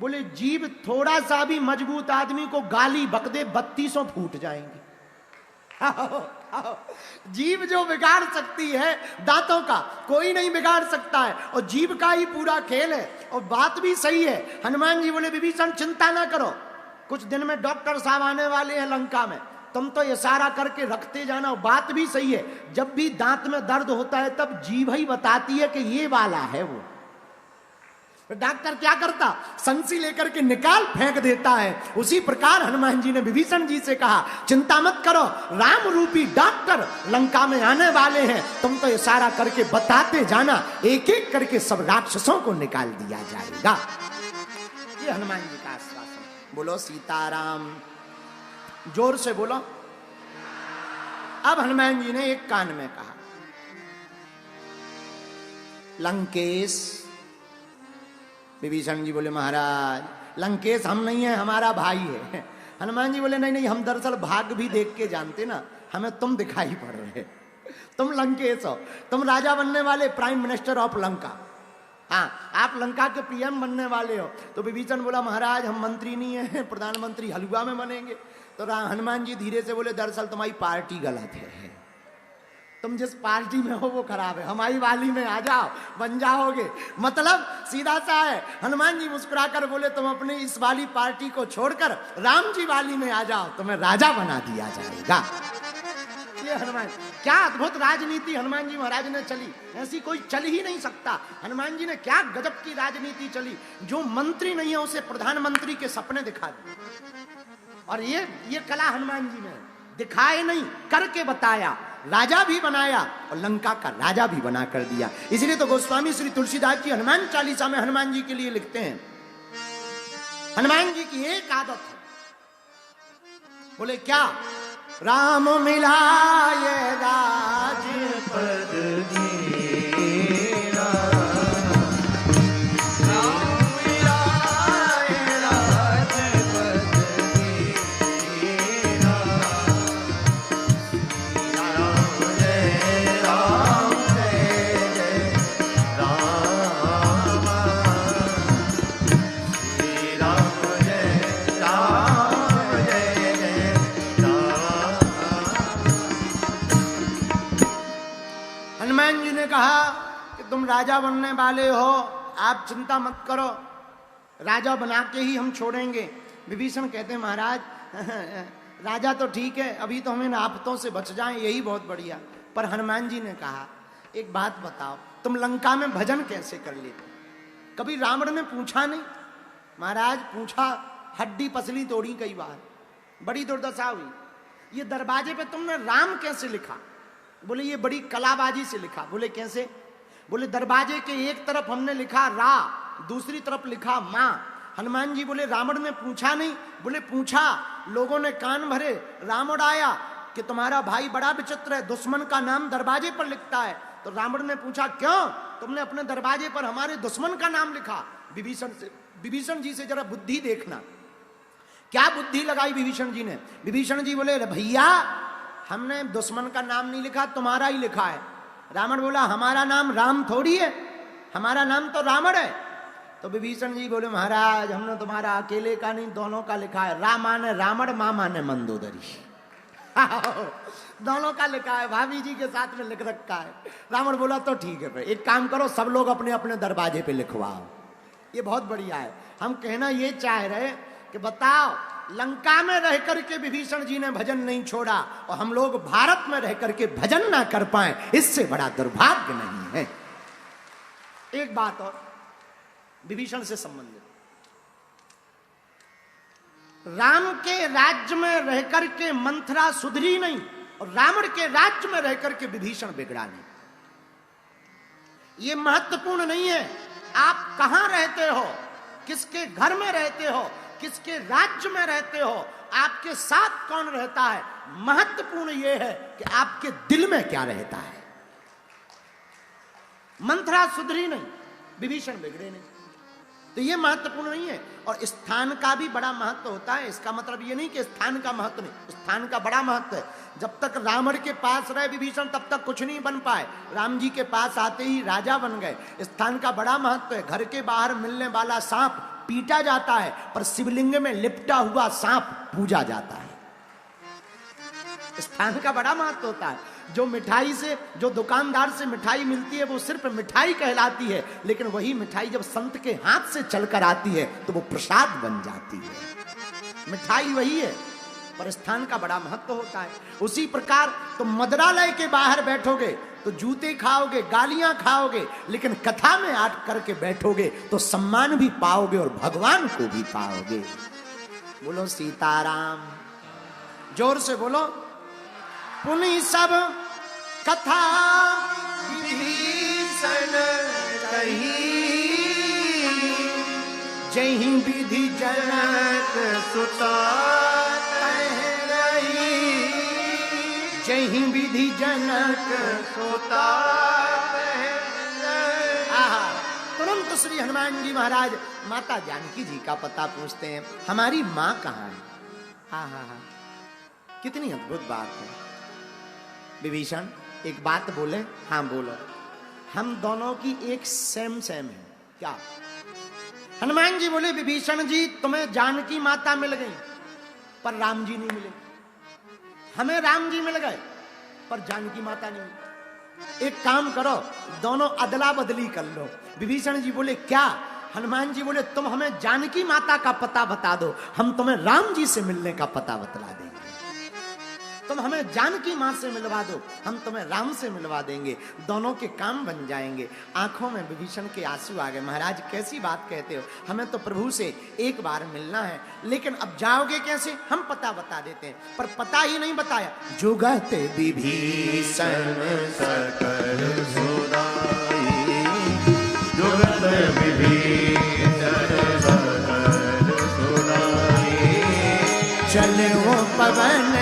बोले जीभ थोड़ा सा भी मजबूत आदमी को गाली बक दे 3200 फूट जाएंगे। जीभ जो बिगाड़ सकती है दांतों का कोई नहीं बिगाड़ सकता है, और जीभ का ही पूरा खेल है। और बात भी सही है। हनुमान जी बोले विभीषण चिंता ना करो, कुछ दिन में डॉक्टर साहब आने वाले हैं लंका में, तुम तो इशारा करके रखते जाना। बात भी सही है, जब भी दांत में दर्द होता है तब जीभ ही बताती है कि ये वाला है वो। डॉक्टर क्या करता, संसी लेकर के निकाल फेंक देता है। उसी प्रकार हनुमान जी ने विभीषण जी से कहा चिंता मत करो, राम रूपी डॉक्टर लंका में आने वाले हैं, तुम तो इशारा करके बताते जाना, एक एक करके सब राक्षसों को निकाल दिया जाएगा। ये हनुमान जी का आश्वासन। बोलो सीताराम, जोर से बोलो। अब हनुमान जी ने एक कान में कहा लंकेश। विभीषण जी बोले महाराज लंकेश हम नहीं है, हमारा भाई है। हनुमान जी बोले नहीं नहीं, हम दरअसल भाग भी देख के जानते ना, हमें तुम दिखाई पड़ रहे, तुम लंकेश हो, तुम राजा बनने वाले, प्राइम मिनिस्टर ऑफ लंका। हाँ, आप लंका के पीएम बनने वाले हो। तो विभीषण बोला महाराज हम मंत्री नहीं है, प्रधानमंत्री हलवा में बनेंगे। तो हनुमान जी धीरे से बोले दरअसल तुम्हारी पार्टी गलत है, तुम जिस पार्टी में हो वो खराब है, हमारी वाली में आ जाओ, बन जाओगे। मतलब सीधा सा है। हनुमान जी मुस्कुराकर बोले तुम अपनी इस वाली पार्टी को छोड़कर राम जी वाली में आ जाओ, तुम्हें राजा बना दिया जाएगा। ये हनुमान, क्या अद्भुत राजनीति हनुमान जी महाराज ने चली, ऐसी कोई चल ही नहीं सकता। हनुमान जी ने क्या गजब की राजनीति चली, जो मंत्री नहीं है उसे प्रधानमंत्री के सपने दिखा दिए। और ये कला हनुमान जी ने दिखाए नहीं, करके बताया, राजा भी बनाया और लंका का राजा भी बना कर दिया। इसलिए तो गोस्वामी श्री तुलसीदास जी हनुमान चालीसा में हनुमान जी के लिए लिखते हैं, हनुमान जी की एक आदत है, बोले क्या, राम मिलाए राजपद दीरा, राम मिलाए राजपद दीरा, राम जय राम जय जय राम, श्री राम जय राम जय जय राम। हनुमान जी ने कहा कि तुम राजा बनने वाले हो, आप चिंता मत करो, राजा बना के ही हम छोड़ेंगे। विभीषण कहते हैं महाराज राजा तो ठीक है, अभी तो हम इन आफतों से बच जाएं यही बहुत बढ़िया। पर हनुमान जी ने कहा एक बात बताओ, तुम लंका में भजन कैसे कर लेते? कभी रावण ने पूछा नहीं? महाराज पूछा, हड्डी पसली तोड़ी कई बार, बड़ी दुर्दशा हुई। ये दरवाजे पे तुमने राम कैसे लिखा? बोले ये बड़ी कलाबाजी से लिखा। बोले कैसे? बोले दरवाजे के एक तरफ हमने लिखा रा, दूसरी तरफ लिखा मां। हनुमान जी बोले रावण ने पूछा नहीं? बोले पूछा, लोगों ने कान भरे, रावण आया कि तुम्हारा भाई बड़ा विचित्र है, दुश्मन का नाम दरवाजे पर लिखता है। तो रावण ने पूछा क्यों तुमने अपने दरवाजे पर हमारे दुश्मन का नाम लिखा? विभीषण जी से जरा बुद्धि देखना, क्या बुद्धि लगाई विभीषण जी ने। विभीषण जी बोले भैया हमने दुश्मन का नाम नहीं लिखा, तुम्हारा ही लिखा है। रावण बोला हमारा नाम राम थोड़ी है, हमारा नाम तो रावण है। तो विभीषण जी बोले महाराज हमने तुम्हारा अकेले का नहीं, दोनों का लिखा है। रा माने रावण, मां माने मंदोदरी, दोनों का लिखा है, भाभी जी के साथ में लिख रखा है। रावण बोला तो ठीक है भाई, एक काम करो सब लोग अपने अपने दरवाजे पे लिखवाओ। ये बहुत बढ़िया है। हम कहना ये चाह रहे कि बताओ लंका में रह करके विभीषण जी ने भजन नहीं छोड़ा और हम लोग भारत में रह करके भजन ना कर पाए, इससे बड़ा दुर्भाग्य नहीं है। एक बात और विभीषण से संबंधित, राम के राज्य में रह करके मंथरा सुधरी नहीं और रावण के राज्य में रह करके विभीषण बिगड़ा नहीं। ये महत्वपूर्ण नहीं है आप कहां रहते हो, किसके घर में रहते हो, किसके राज्य में रहते हो, आपके साथ कौन रहता है। महत्वपूर्ण यह है कि आपके दिल में क्या रहता है। मंथरा सुधरी नहीं, विभीषण बिगड़े नहीं, तो यह महत्वपूर्ण नहीं है। और स्थान का भी बड़ा महत्व होता है। इसका मतलब यह नहीं कि स्थान का महत्व नहीं, स्थान का बड़ा महत्व है। जब तक रावण के पास रहे विभीषण तब तक कुछ नहीं बन पाए, राम जी के पास आते ही राजा बन गए। स्थान का बड़ा महत्व है। घर के बाहर मिलने वाला सांप पीटा जाता है, पर शिवलिंग में लिपटा हुआ सांप पूजा जाता है। स्थान का बड़ा महत्व होता है। जो मिठाई से, जो दुकानदार से मिठाई मिलती है वो सिर्फ मिठाई कहलाती है, लेकिन वही मिठाई जब संत के हाथ से चलकर आती है तो वो प्रसाद बन जाती है। मिठाई वही है, पर स्थान का बड़ा महत्व होता है। उसी प्रकार तुम मदरालय के बाहर बैठोगे तो जूते खाओगे, गालियां खाओगे, लेकिन कथा में आट करके बैठोगे तो सम्मान भी पाओगे और भगवान को भी पाओगे। बोलो सीताराम, जोर से बोलो। पुनि सब कथा विभीषण कही, जहि विधि जनक सुता रही, जहि विधि जनक सुता। तुरंत श्री हनुमान जी महाराज माता जानकी जी का पता पूछते हैं, हमारी माँ कहाँ है? हाँ हाँ हाँ, कितनी अद्भुत बात है। विभीषण एक बात बोले? हाँ बोलो। हम दोनों की एक सेम सेम है क्या? हनुमान जी बोले, विभीषण जी तुम्हें जानकी माता मिल गई पर राम जी नहीं मिले। हमें राम जी मिल गए पर जानकी माता नहीं मिली। एक काम करो, दोनों अदला बदली कर लो। विभीषण जी बोले क्या? हनुमान जी बोले तुम हमें जानकी माता का पता बता दो, हम तुम्हें राम जी से मिलने का पता बतला देंगे। तुम हमें जानकी मां से मिलवा दो, हम तुम्हें राम से मिलवा देंगे, दोनों के काम बन जाएंगे। आंखों में विभीषण के आंसू आ गए। महाराज कैसी बात कहते हो, हमें तो प्रभु से एक बार मिलना है, लेकिन अब जाओगे कैसे? हम पता बता देते हैं, पर पता ही नहीं बताया। जुगत विभीषण सकल सुनाई, जुगत विभीषण सकल सुनाई, चले वो पवन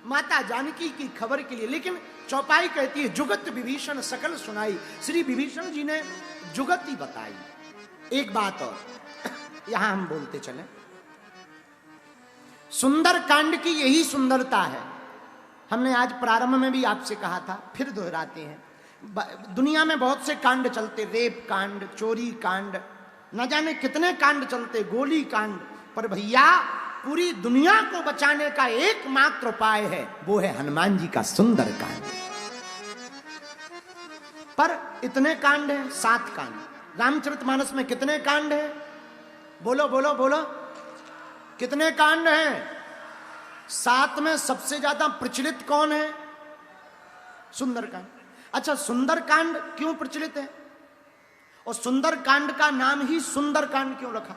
माता जानकी की खबर के लिए। लेकिन चौपाई कहती है जुगत विभीषण सकल सुनाई। श्री विभीषण जी ने जुगत ही बताई। एक बात और यहां हम बोलते चले, सुंदर कांड की यही सुंदरता है। हमने आज प्रारंभ में भी आपसे कहा था, फिर दोहराते हैं। दुनिया में बहुत से कांड चलते, रेप कांड, चोरी कांड, न जाने कितने कांड चलते, गोली कांड, पर भैया पूरी दुनिया को बचाने का एकमात्र उपाय है, वो है हनुमान जी का सुंदर कांड। पर इतने कांड हैं, 7 कांड। रामचरितमानस में कितने कांड हैं? बोलो बोलो बोलो, कितने कांड हैं? 7 में सबसे ज्यादा प्रचलित कौन है? सुंदरकांड। अच्छा, सुंदरकांड क्यों प्रचलित है और सुंदरकांड का नाम ही सुंदरकांड क्यों रखा?